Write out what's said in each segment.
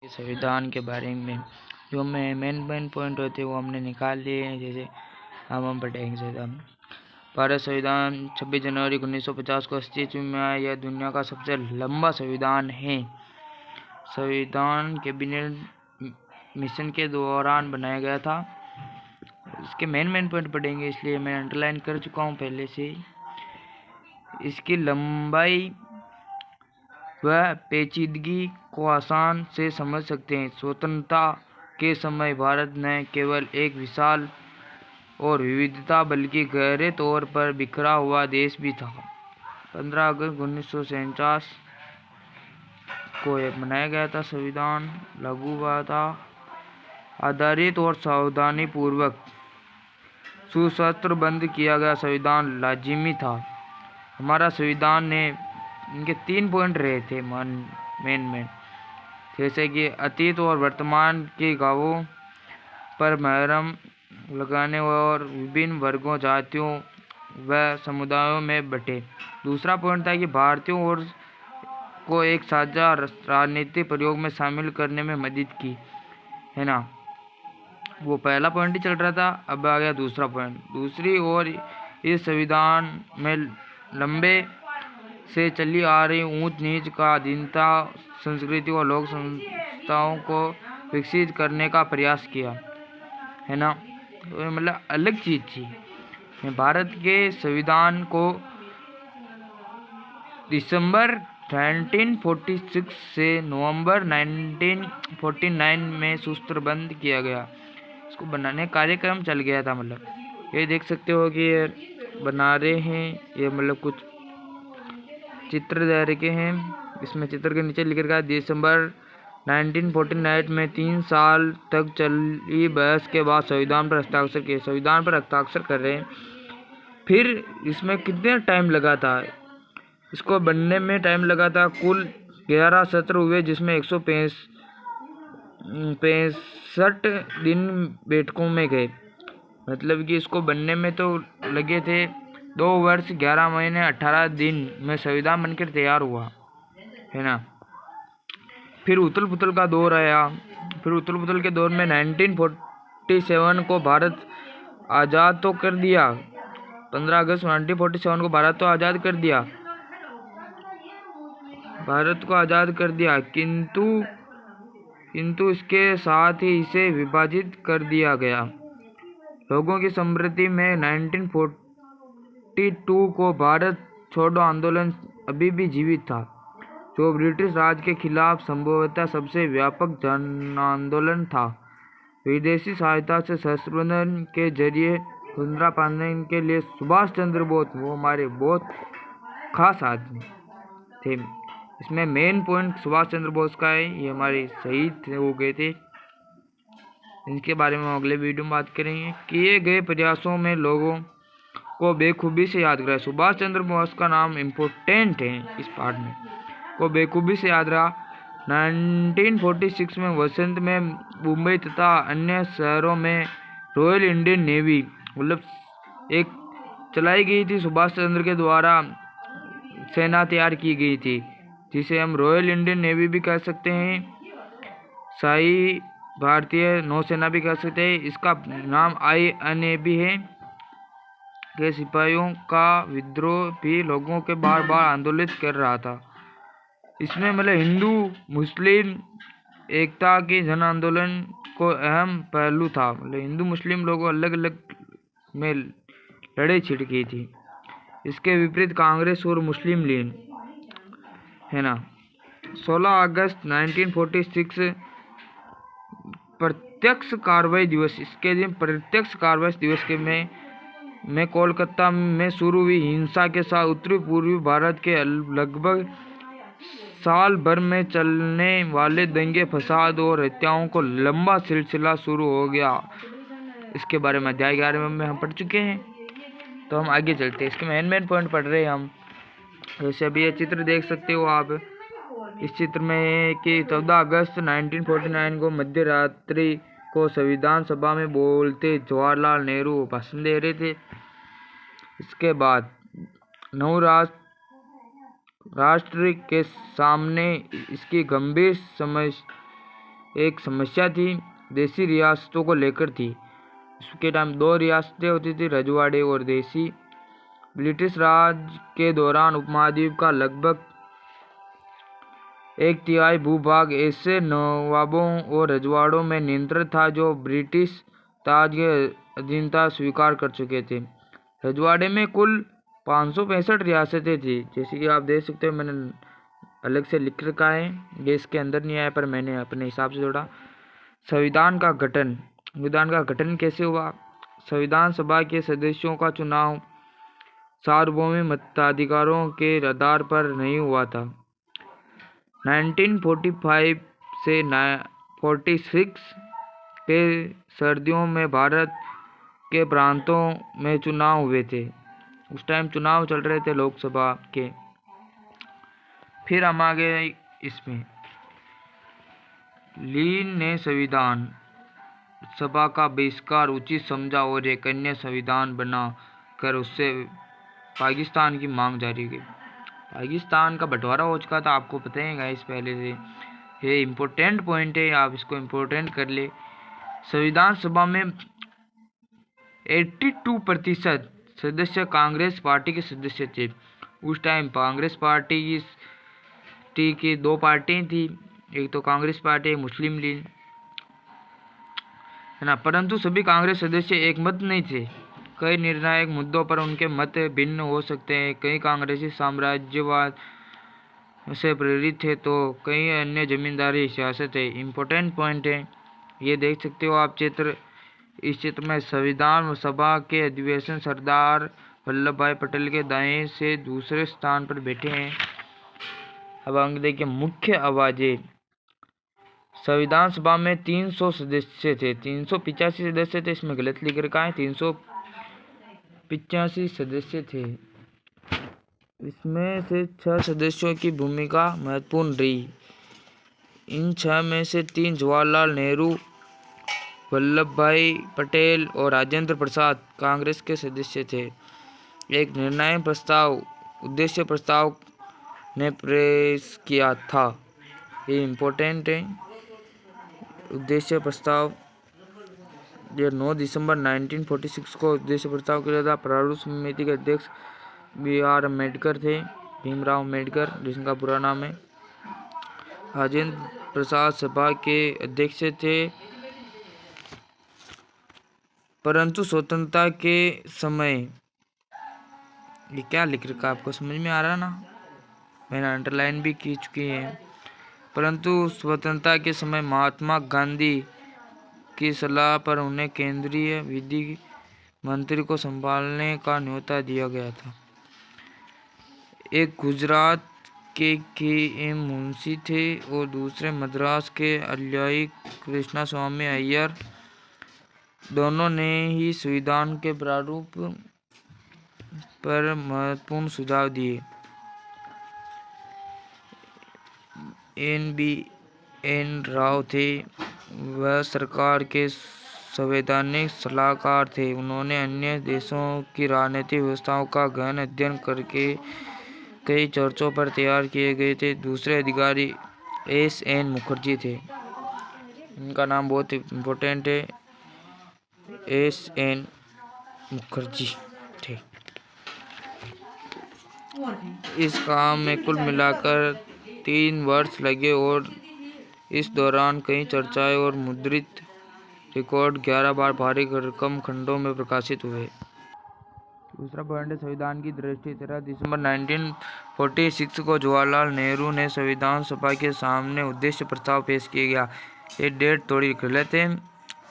संविधान के बारे में जो मेन पॉइंट होते हैं वो हमने निकाल लिए हैं। जैसे हम पढ़ेंगे। जैसे भारत संविधान 26 जनवरी 1950 को अस्तित्व में आया। यह दुनिया का सबसे लंबा संविधान है। संविधान कैबिनेट मिशन के दौरान बनाया गया था। इसके मेन पॉइंट पढ़ेंगे, इसलिए मैं अंडरलाइन कर चुका हूँ पहले से। इसकी लंबाई वह पेचीदगी को आसान से समझ सकते हैं। स्वतंत्रता के समय भारत न केवल एक विशाल और विविधता बल्कि गहरे तौर पर बिखरा हुआ देश भी था। 15 अगस्त 1947 को यह बनाया गया था। संविधान लागू हुआ था। आधारित और सावधानी पूर्वक सुसूत्र बंद किया गया संविधान लाजिमी था। हमारा संविधान ने इनके 3 पॉइंट रहे थे मेन, जैसे कि अतीत और वर्तमान के गांवों पर मुहर्रम लगाने और विभिन्न वर्गों, जातियों व समुदायों में बंटे। दूसरा पॉइंट था कि भारतीयों और को एक साझा राजनीतिक प्रयोग में शामिल करने में मदद की, है ना। वो पहला पॉइंट ही चल रहा था, अब आ गया दूसरा पॉइंट। दूसरी ओर इस संविधान में लंबे से चली आ रही ऊंच नीच का अधीनता संस्कृति और लोक संस्थाओं को विकसित करने का प्रयास किया, है ना। तो मतलब अलग चीज थी। भारत के संविधान को दिसंबर 1946 से नवंबर 1949 में सूत्रबद्ध किया गया। इसको बनाने का कार्यक्रम चल गया था। मतलब ये देख सकते हो कि ये बना रहे हैं, ये मतलब कुछ चित्र दे रखे हैं। इसमें चित्र के नीचे लिख रखा है दिसंबर 1949 में 3 साल तक चली बहस के बाद संविधान पर हस्ताक्षर किए। संविधान पर हस्ताक्षर कर रहे हैं। फिर इसमें कितना टाइम लगा था, इसको बनने में टाइम लगा था। कुल 11 सत्र हुए, जिसमें 165 दिन बैठकों में गए। मतलब कि इसको बनने में तो लगे थे 2 वर्ष 11 महीने 18 दिन में संविधान बनकर तैयार हुआ, है ना। फिर उथल पुथल का दौर आया। फिर उथल पुथल के दौर में 1947 को भारत आज़ाद तो कर दिया। 15 अगस्त 1947 को भारत को आज़ाद कर दिया, किंतु इसके साथ ही इसे विभाजित कर दिया गया। लोगों की स्मृति में 1942 को भारत छोड़ो आंदोलन अभी भी जीवित था, जो ब्रिटिश राज के खिलाफ संभवतः सबसे व्यापक जन आंदोलन था। विदेशी सहायता से शस्त्रबंधन के जरिए स्वतंत्रता पाने के लिए सुभाष चंद्र बोस, वो हमारे बहुत खास आदमी थे। इसमें मेन पॉइंट सुभाष चंद्र बोस का है, ये हमारे शहीद हो गए थे। इनके बारे में हम अगले वीडियो में बात करेंगे। किए गए प्रयासों में लोगों को बेखूबी से याद रहा। सुभाष चंद्र बोस का नाम इम्पोर्टेंट है इस पार्ट में, को बेखूबी से याद रहा। 1946 में वसंत में मुंबई तथा अन्य शहरों में रॉयल इंडियन नेवी मतलब एक चलाई गई थी। सुभाष चंद्र के द्वारा सेना तैयार की गई थी, जिसे हम रॉयल इंडियन नेवी भी कह सकते हैं, शाही भारतीय नौसेना भी कह सकते हैं। इसका नाम INA भी है। के सिपाहियों का विद्रोह भी लोगों के बार बार आंदोलित कर रहा था। इसमें मतलब हिंदू मुस्लिम एकता के जन आंदोलन को अहम पहलू था। मतलब हिंदू मुस्लिम लोगों अलग अलग में लड़ाई छिड़ गई थी। इसके विपरीत कांग्रेस और मुस्लिम लीग, है ना। 16 अगस्त 1946 प्रत्यक्ष कार्रवाई दिवस, इसके दिन प्रत्यक्ष कार्रवाई दिवस के में कोलकाता में शुरू हुई हिंसा के साथ उत्तरी पूर्वी भारत के लगभग साल भर में चलने वाले दंगे, फसाद और हत्याओं को लंबा सिलसिला शुरू हो गया। इसके बारे में अध्याय 11 में हम पढ़ चुके हैं। तो हम आगे चलते हैं। इसके मेन पॉइंट पढ़ रहे हैं हम। जैसे अभी ये चित्र देख सकते हो आप। इस चित्र में है कि 14 अगस्त 1949 को मध्य रात्रि को संविधान सभा में बोलते जवाहरलाल नेहरू भाषण दे रहे थे। इसके बाद 9 राष्ट्र के सामने इसकी गंभीर एक समस्या थी, देसी रियासतों को लेकर थी। उसके टाइम 2 रियासतें होती थी, रजवाड़े और देसी। ब्रिटिश राज के दौरान उपमहाद्वीप का लगभग 1/3 भूभाग ऐसे नवाबों और रजवाड़ों में नियंत्रित था जो ब्रिटिश ताज के अधीनता स्वीकार कर चुके थे। रजवाड़े में कुल 565 रियासतें थी। जैसे कि आप देख सकते हो, मैंने अलग से लिख रखा है, ये इसके अंदर नहीं आया पर मैंने अपने हिसाब से जोड़ा। संविधान का गठन कैसे हुआ? संविधान सभा के सदस्यों का चुनाव सार्वभौमिक मताधिकारों के आधार पर नहीं हुआ था। 1945 से 46 के सर्दियों में भारत के प्रांतों में चुनाव हुए थे। उस टाइम चुनाव चल रहे थे लोकसभा के। फिर हम आ गए इसमें, लीन ने संविधान सभा का बहिष्कार उचित समझा और एक अन्य संविधान बना कर उससे पाकिस्तान की मांग जारी की। पाकिस्तान का बंटवारा हो चुका था, आपको पता है गाइस पहले से। ये इम्पोर्टेंट पॉइंट है, आप इसको इम्पोर्टेंट कर ले। संविधान सभा में 82% सदस्य कांग्रेस पार्टी के सदस्य थे। उस टाइम कांग्रेस पार्टी की 2 पार्टियां थी, एक तो कांग्रेस पार्टी, मुस्लिम लीग, है ना। परंतु सभी कांग्रेस सदस्य एक मत नहीं थे। कई निर्णायक मुद्दों पर उनके मत भिन्न हो सकते हैं। कई कांग्रेसी साम्राज्यवाद से प्रेरित थे तो कई अन्य जमींदारी सियासत है। इम्पोर्टेंट पॉइंट है, ये देख सकते हो आप चित्र। इस चित्र में संविधान सभा के अधिवेशन सरदार वल्लभ भाई पटेल के दाएं से दूसरे स्थान पर बैठे हैं। अब आगे देखिए मुख्य आवाजें। संविधान सभा में 300 सदस्य थे, 385 सदस्य थे, इसमें गलत लिख रखा है, 385 सदस्य थे। इसमें से 6 सदस्यों की भूमिका महत्वपूर्ण रही। इन 6 में से 3 जवाहरलाल नेहरू, वल्लभ भाई पटेल और राजेंद्र प्रसाद कांग्रेस के सदस्य थे। एक निर्णय प्रस्ताव उद्देश्य प्रस्ताव ने पेश किया था, ये इम्पोर्टेंट है। उद्देश्य प्रस्ताव ये 9 दिसंबर 1946 को उद्देश्य प्रस्ताव किया था। प्रारूप समिति के अध्यक्ष BR अम्बेडकर थे, भीमराव अम्बेडकर जिनका पूरा नाम है। राजेंद्र प्रसाद सभा के अध्यक्ष थे। परंतु स्वतंत्रता के समय, ये क्या लिख रखा आपको समझ में आ रहा ना, मैंने अंडरलाइन भी की चुकी है। परंतु स्वतंत्रता के समय महात्मा गांधी की सलाह पर उन्हें केंद्रीय विधि मंत्री को संभालने का न्योता दिया गया था। एक गुजरात के KM मुंशी थे और दूसरे मद्रास के अल्लाई कृष्णास्वामी अय्यर। दोनों ने ही संविधान के प्रारूप पर महत्वपूर्ण सुझाव दिए। NBN राव थे, वह सरकार के संवैधानिक सलाहकार थे। उन्होंने अन्य देशों की राजनीतिक व्यवस्थाओं का गहन अध्ययन करके कई चर्चों पर तैयार किए गए थे। दूसरे अधिकारी SN मुखर्जी थे, इनका नाम बहुत इम्पोर्टेंट है, SN मुखर्जी थे। इस काम में कुल मिलाकर 3 वर्ष लगे और इस दौरान कई चर्चाएं और मुद्रित रिकॉर्ड 11 बार भारी रकम खंडों में प्रकाशित हुए। दूसरा पॉइंट है संविधान की दृष्टि। 13 दिसंबर 1946 को जवाहरलाल नेहरू ने संविधान सभा के सामने उद्देश्य प्रस्ताव पेश किया गया। ये डेट थोड़ी गलत है,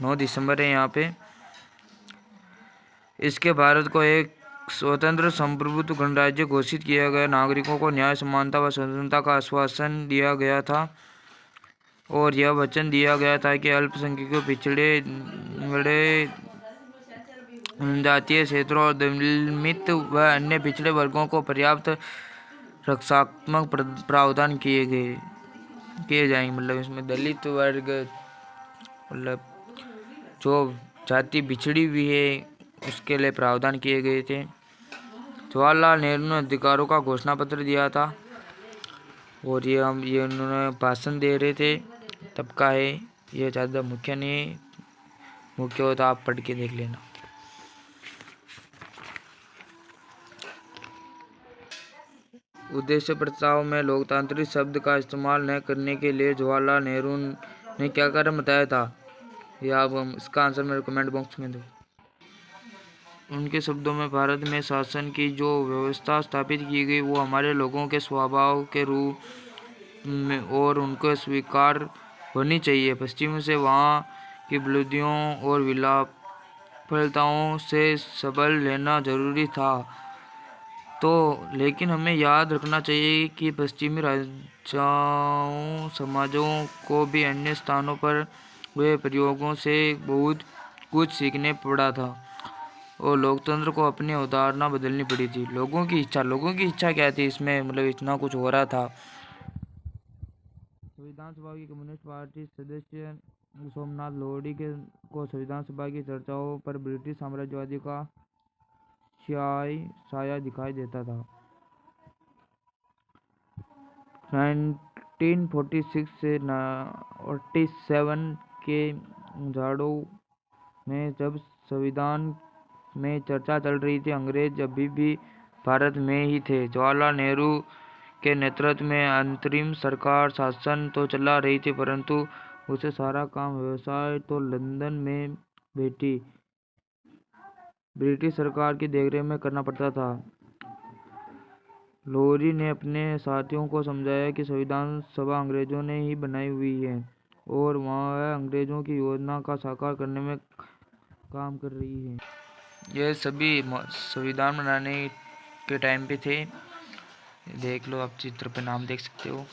9 दिसंबर है यहाँ पे। इसके भारत को एक स्वतंत्र संप्रभुत्व गणराज्य घोषित किया गया। नागरिकों को न्याय, समानता व स्वतंत्रता का आश्वासन दिया गया था और यह वचन दिया गया था कि अल्पसंख्यकों, पिछड़े जनजातीय क्षेत्रों और दलित व अन्य पिछड़े वर्गों को पर्याप्त रक्षात्मक प्रावधान किए जाएंगे। मतलब इसमें दलित वर्ग, मतलब जो जाति पिछड़ी हुई है उसके लिए प्रावधान किए गए थे। जवाहरलाल नेहरू ने अधिकारों का घोषणा पत्र दिया था और ये उन्होंने भाषण दे रहे थे तब का है। ये ज़्यादा मुख्य नहीं, मुख्य हो तो आप पढ़ के देख लेना। उद्देश्य प्रस्ताव में लोकतांत्रिक शब्द का इस्तेमाल न करने के लिए जवाहरलाल नेहरू ने क्या कारण बताया था? ये आप इसका आंसर मेरे कमेंट बॉक्स में दो। उनके शब्दों में भारत में शासन की जो व्यवस्था स्थापित की गई वो हमारे लोगों के स्वभाव के रूप में और उनको स्वीकार होनी चाहिए। पश्चिम से वहाँ की बुलंदियों और विफलताओं से सबक लेना जरूरी था। तो लेकिन हमें याद रखना चाहिए कि पश्चिमी राज्यों समाजों को भी अन्य स्थानों पर हुए प्रयोगों से बहुत कुछ सीखने पड़ा था और लोकतंत्र को अपनी अवधारणा बदलनी पड़ी थी। लोगों की इच्छा क्या थी इसमें, मतलब इतना कुछ हो रहा था। संविधान सभा की कम्युनिस्ट पार्टी सदस्य सोमनाथ लोहड़ी को संविधान सभा की चर्चाओं पर ब्रिटिश साम्राज्यवादी का साया दिखाई देता था। 1946 से 47 के झाड़ों में जब संविधान में चर्चा चल रही थी, अंग्रेज अभी भी भारत में ही थे। जवाहरलाल नेहरू के नेतृत्व में अंतरिम सरकार शासन तो चला रही थी, परंतु उसे सारा काम व्यवसाय तो लंदन में बैठी ब्रिटिश सरकार की देखरेख में करना पड़ता था। लोहरी ने अपने साथियों को समझाया कि संविधान सभा अंग्रेजों ने ही बनाई हुई है और वह अंग्रेजों की योजना का साकार करने में काम कर रही है। यह सभी संविधान बनाने के टाइम पे थे। देख लो, आप चित्र पे नाम देख सकते हो।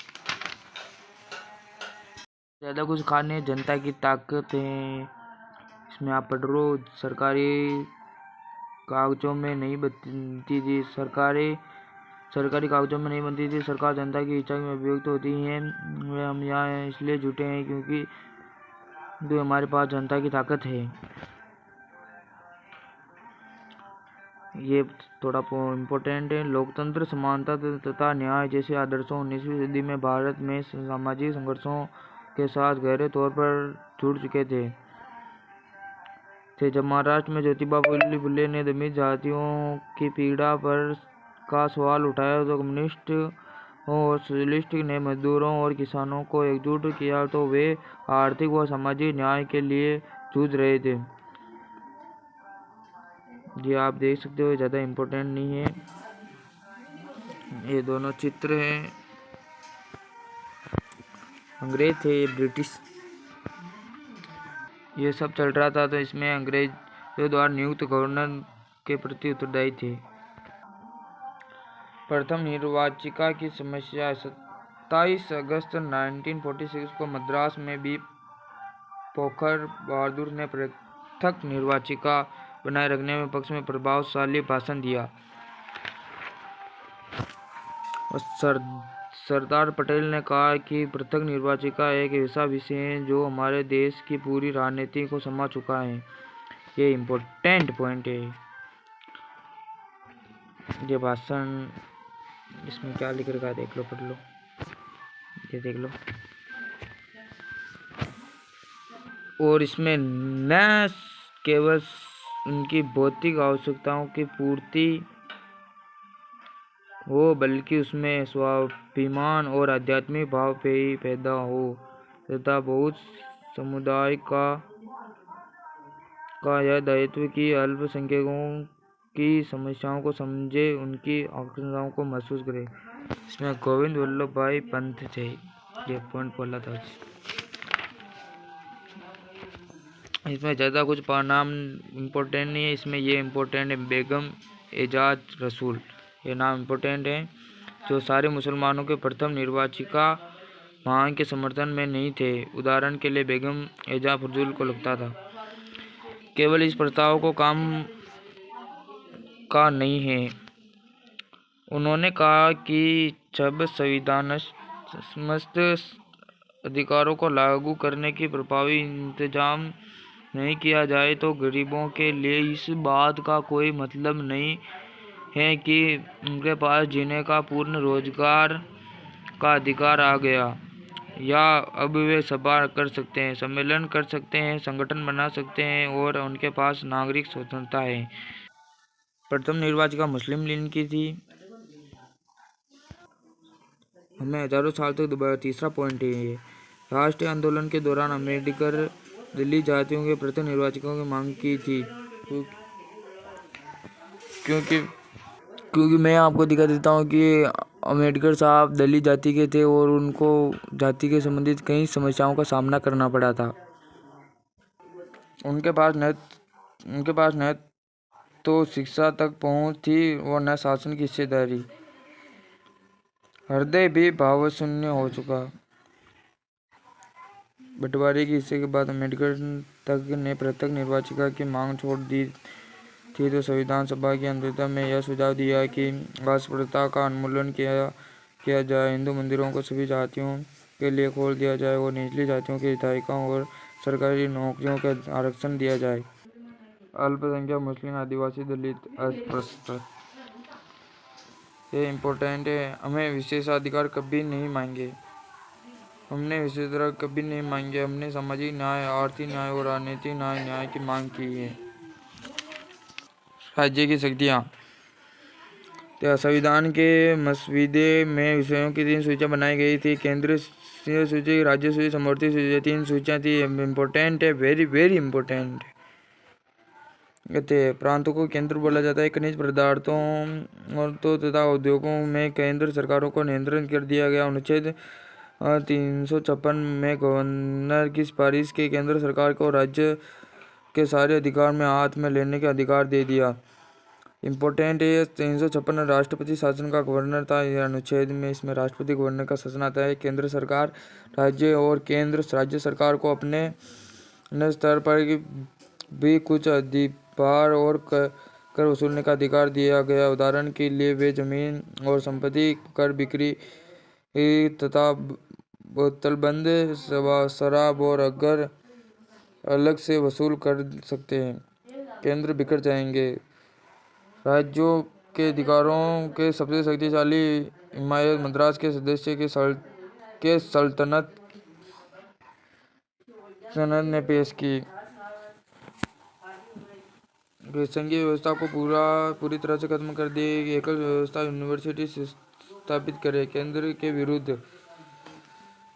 ज़्यादा कुछ खाने, जनता की ताकत है, इसमें आप पढ़ लो। सरकारी कागजों में नहीं बनती थी, सरकारी कागजों में नहीं बनती थी। सरकार जनता की इच्छा में अभिव्यक्त होती है। हम यहाँ इसलिए जुटे हैं क्योंकि जो हमारे पास जनता की ताकत है। ये थोड़ा इम्पोर्टेंट है। लोकतंत्र, समानता तथा न्याय जैसे आदर्शों 19वीं सदी में भारत में सामाजिक संघर्षों के साथ गहरे तौर पर जुड़ चुके थे। जब महाराष्ट्र में ज्योतिबा फुले ने दलित जातियों की पीड़ा पर का सवाल उठाया तो कम्युनिस्ट और सोशलिस्ट ने मजदूरों और किसानों को एकजुट किया, तो वे आर्थिक व सामाजिक न्याय के लिए जूझ रहे थे। ये आप देख सकते हो, ज़्यादा इम्पोर्टेंट नहीं है। ये दोनों चित्र हैं, अंग्रेज थे, ये ब्रिटिश। ये सब चल रहा था, तो इसमें अंग्रेजों द्वारा नियुक्त गवर्नर के प्रति उत्तरदायी थे। प्रथम निर्वाचिका की समस्या। 27 अगस्त 1946 को मद्रास में भी पोखर बहादुर ने पृथक निर्वाचिका बनाए रखने में पक्ष में प्रभावशाली भाषण दिया। सरदार पटेल ने कहा कि पृथक निर्वाचिका एक ऐसा विषय है जो हमारे देश की पूरी राजनीति को समा चुका है। ये इम्पोर्टेंट पॉइंट है। ये भाषण, इसमें क्या लिख रखा है देख लो, पढ़ लो, ये देख लो। और इसमें न केवल उनकी भौतिक आवश्यकताओं की पूर्ति हो, बल्कि उसमें स्वाभिमान और आध्यात्मिक भाव पैदा हो तथा बहुत समुदाय का यह दायित्व कि अल्पसंख्यकों की समस्याओं को समझे, उनकी आकांक्षाओं को महसूस करे। इसमें गोविंद वल्लभ भाई पंत थे। ये पॉइंट बोला था। इसमें ज़्यादा कुछ नाम इम्पोर्टेंट नहीं है, इसमें ये इम्पोर्टेंट है, बेगम एजाज रसूल, ये नाम इम्पोर्टेंट है, जो सारे मुसलमानों के प्रथम निर्वाचिका मांग के समर्थन में नहीं थे। उदाहरण के लिए बेगम एजाज रसूल को लगता था केवल इस प्रस्ताव को काम का नहीं है। उन्होंने कहा कि जब संविधान समस्त अधिकारों को लागू करने की प्रभावी इंतजाम नहीं किया जाए तो गरीबों के लिए इस बात का कोई मतलब नहीं है कि उनके पास जीने का पूर्ण रोजगार का अधिकार आ गया। या अब वे सभा कर सकते हैं, सम्मेलन कर सकते हैं, संगठन बना सकते हैं और उनके पास नागरिक स्वतंत्रता है। प्रथम निर्वाचिका मुस्लिम लीग की थी। हमें हजारों साल तक दबाया। तीसरा पॉइंट है ये। राष्ट्रीय आंदोलन के दौरान अम्बेडकर दलित जातियों के प्रथम निर्वाचिकों की मांग की थी। क्योंकि क्योंकि मैं आपको दिखा देता हूँ कि अम्बेडकर साहब दलित जाति के थे और उनको जाति के संबंधित कई समस्याओं का सामना करना पड़ा था। उनके पास न तो शिक्षा तक पहुँच थी और न शासन की हिस्सेदारी। हृदय भी भावशून्य हो चुका। बंटवारे के हिस्से के बाद अम्बेडकर तक ने प्रत्येक निर्वाचिका की मांग छोड़ दी थी, तो संविधान सभा की अंतरिम में यह सुझाव दिया कि अस्पृश्यता का उन्मूलन किया जाए, हिंदू मंदिरों को सभी जातियों के लिए खोल दिया जाए और निचली जातियों के विधायकों और सरकारी नौकरियों का आरक्षण दिया जाए। अल्पसंख्यक, मुस्लिम, आदिवासी, दलित, अस्पृश्य, ये इम्पोर्टेंट है। हमें विशेषाधिकार कभी नहीं मांगे। हमने विशेषाधिकार कभी नहीं मांगे। हमने सामाजिक न्याय, आर्थिक न्याय और राजनीतिक न्याय की मांग की है। राज्य की शक्तियाँ। संविधान के मसौदे में विषयों की 3 सूचियाँ बनाई गई थी। केंद्रीय सूची, राज्य सूची, समवर्ती सूची, 3 सूचियाँ थी। इम्पोर्टेंट है, वेरी वेरी इम्पोर्टेंट। प्रांतों को केंद्र बोला जाता है। खनिज पदार्थों और तथा उद्योगों में केंद्र सरकारों को नियंत्रण कर दिया गया। अनुच्छेद 356 में गवर्नर की सिफारिश के केंद्र सरकार को राज्य के सारे अधिकार में हाथ में लेने का अधिकार दे दिया। इम्पोर्टेंट है। 356 राष्ट्रपति शासन का गवर्नर था। यह अनुच्छेद में इसमें राष्ट्रपति गवर्नर का शासन आता है। केंद्र सरकार, राज्य और राज्य सरकार को अपने स्तर पर भी कुछ अधिभार और कर वसूलने का अधिकार दिया गया। उदाहरण के लिए वे जमीन और संपत्ति कर, बिक्री तथा बोतलबंद शराब और अगर अलग से वसूल कर सकते हैं। केंद्र बिखर जाएंगे। राज्यों के अधिकारों के सबसे शक्तिशाली हिमायत मद्रास के सदस्य के सल्तनत ने पेश की। संघीय व्यवस्था को पूरी तरह से खत्म कर दी। एकल व्यवस्था यूनिवर्सिटी स्थापित करे। केंद्र के विरुद्ध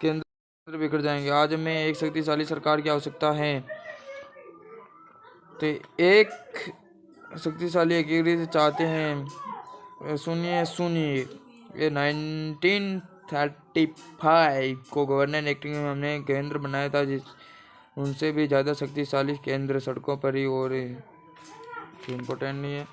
केंद्र बिखर जाएंगे। आज हमें एक शक्तिशाली सरकार की आवश्यकता है। तो एक शक्तिशाली एकीकृत चाहते हैं। सुनिए ये 1935 को गवर्नर एक्ट में हमने केंद्र बनाया था, जिस उनसे भी ज़्यादा शक्तिशाली केंद्र सड़कों पर ही और इम्पोर्टेंट नहीं है।